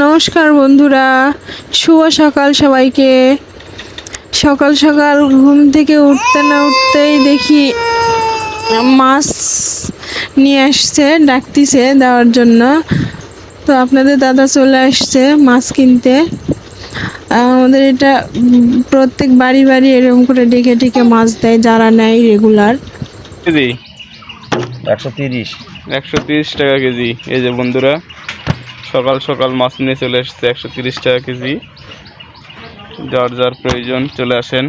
নমস্কার বন্ধুরা, শুভ সকাল সবাইকে। সকাল সকাল ঘুম থেকে উঠতে না উঠতেই দেখি মাছ নিয়ে আসছে, ডাকতিছে দেওয়ার জন্য। তো আপনাদের দাদা চলে আসছে মাছ কিনতে। আমাদের এটা প্রত্যেক বাড়ি বাড়ি এরকম করে ডেকে ডেকে মাছ দেয় যারা নেয় রেগুলার। কেজি 130 130 টাকা কেজি। এই যে বন্ধুরা সকাল সকাল মাছ নিয়ে চলে এসছে 130 টাকা কেজি। যার যার প্রয়োজন চলে আসেন,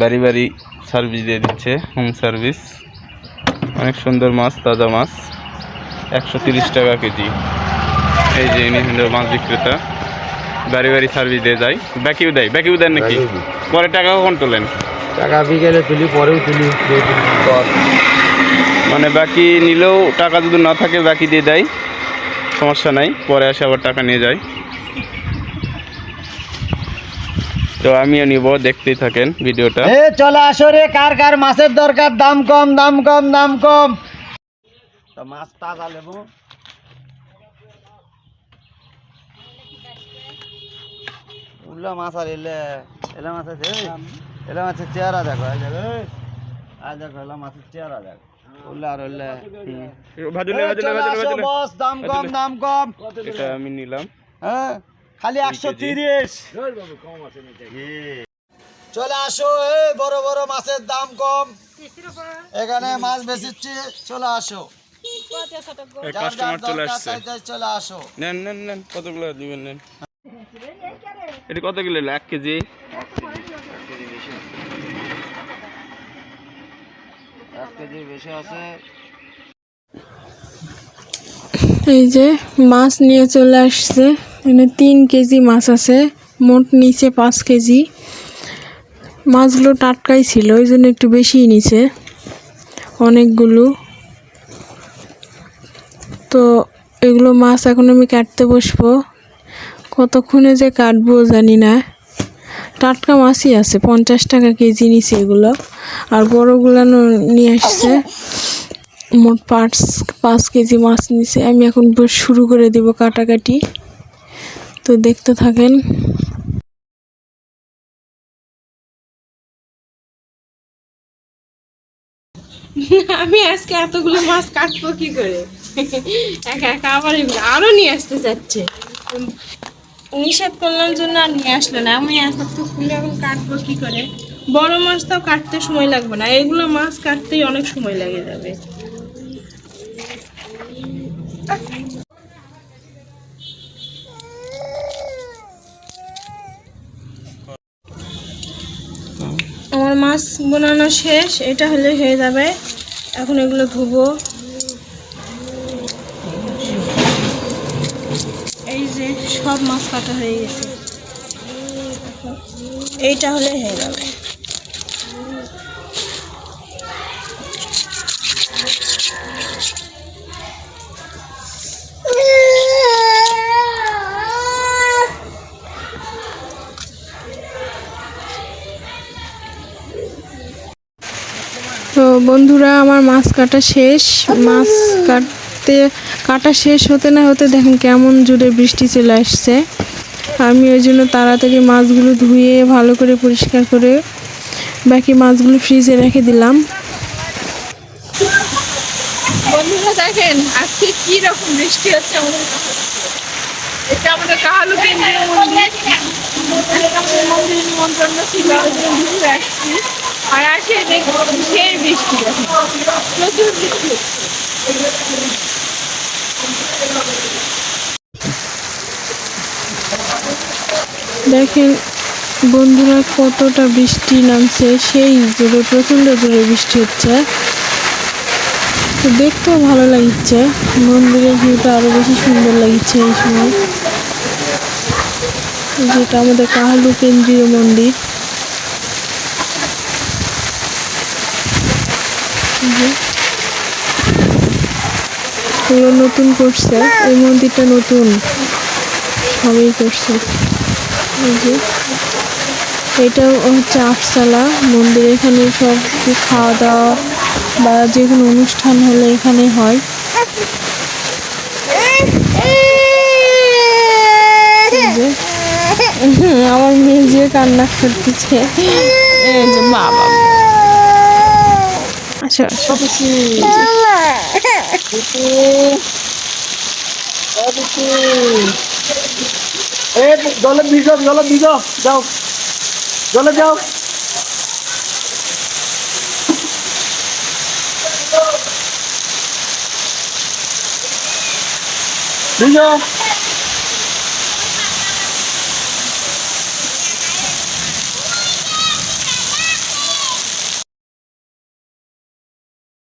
বাড়ি বাড়ি সার্ভিস দিয়ে দিচ্ছে, হোম সার্ভিস। অনেক সুন্দর মাছ, তাজা মাছ, 130 টাকা কেজি। এই যে ইনি হলো মাছ বিক্রেতা, বাড়ি বাড়ি সার্ভিস দিয়ে যায়। ব্যাকিও দেন নাকি? পরে টাকা কখন তোলেন? টাকা বিকেলে তুলি, পরেও তুলি, মানে বাকি নিলেও টাকা যদি না থাকে বাকি দিয়ে দেয়, সমস্যা নাই, পরে এসে আবার টাকা নিয়ে যায়। তো আমিও নিব, দেখতেই থাকেন ভিডিওটা। চলে আসো রে, কার কার মাছের দরকার, দাম কম দাম কম দাম কম। তো মাছ তাজা লেবো, উল্লা মাছ আর এলে মাছ আছে, এলে মাছের চেহারা দেখো, আজ দেখো এলা মাছের চেহারা দেখো, উল্লা আর উল্লা। বস দাম কম দাম কম। এটা আমি নিলাম, হ্যাঁ খালি 130। চলে আসো, বড় বড় মাছের দাম কম, এখানে মাছ বেশিচ্ছি, চলে আসো। কাস্টমার চলে আসছে, চলে আসো। নেন নেন নেন, কতগুলো দিবেন নেন। এটা কত কিলো? 1 কেজি। 1 কেজি বেশি আছে। এই যে মাছ নিয়ে চলে আসছে, এখানে 3 কেজি মাছ আছে, মোট নিচে 5 কেজি। মাছগুলো টাটকাই ছিল, ওই জন্য একটু বেশিই নিচে অনেকগুলো। তো এগুলো মাছ এখন আমি কাটতে বসবো, কতক্ষণে যে কাটবো জানি না। টাটকা মাছই আছে, 50 টাকা কেজি নিচে এগুলো। আর বড়গুলো নিয়ে আসছে, মোট 5 কেজি মাছ নিচে। আমি এখন শুরু করে দেব কাটাকাটি, তো দেখতে থাকেন। আমি আজকে এতগুলো মাছ কাটবো কি করে, একা একা আবার আরো নিয়ে আসতে যাচ্ছে। নিষেধ করলাম জন্য আর নিয়ে আসলো না। আমি এত খুলে এখন কাটবো কি করে? বড় মাছ তাও কাটতে সময় লাগবে না, এগুলো মাছ কাটতেই অনেক সময় লেগে যাবে। আমার মাছ বানানো শেষ, এটা হলে হয়ে যাবে। এখন এগুলো ধুবো। এই যে সব মাছ কাটা হয়ে গেছে, এইটা হলে হয়ে যাবে। তো বন্ধুরা, আমার মাছ কাটা শেষ। মাছ কাটা শেষ হতে না হতে দেখেন কেমন জোরে বৃষ্টি চলে আসছে। আমি ওই জন্য তাড়াতাড়ি মাছগুলো ধুয়ে ভালো করে পরিষ্কার করে বাকি মাছগুলো ফ্রিজে রেখে দিলাম। বন্ধুরা দেখেন আজকে কি রকম বৃষ্টি হচ্ছে আমাদের। এটা আমাদের কাহালু কেন্দ্রীয় মন্দির, আমাদের মন্দিরের নিমন্ত্রণ ছিল, ঘুরে আসছি। আর আসে দেখবো সেই বৃষ্টি, দেখেন প্রচুর বৃষ্টি হচ্ছে। দেখেন বন্ধুরা কতটা বৃষ্টি নামছে, সেই জোরে, প্রচণ্ড জোরে বৃষ্টি হচ্ছে। তো দেখতেও ভালো লাগছে, মন্দিরের ভিউটা আরো বেশি সুন্দর লাগছে এই সময়। যেটা আমাদের কাহালু কেন্দ্রীয় মন্দির। এগুলো নতুন করছে, এই মন্দিরটা নতুন সবই করছে। এই যে এটা হচ্ছে আটচালা মন্দির, এখানে সব খাওয়া দাওয়া বা যে কোনো অনুষ্ঠান হলে এখানে হয়। কান্না করতেছে। এই যে বাবা, আসো আসো। জলে ভিজো, জলে ভিজো, যাও, জলে যাও। ভিজো।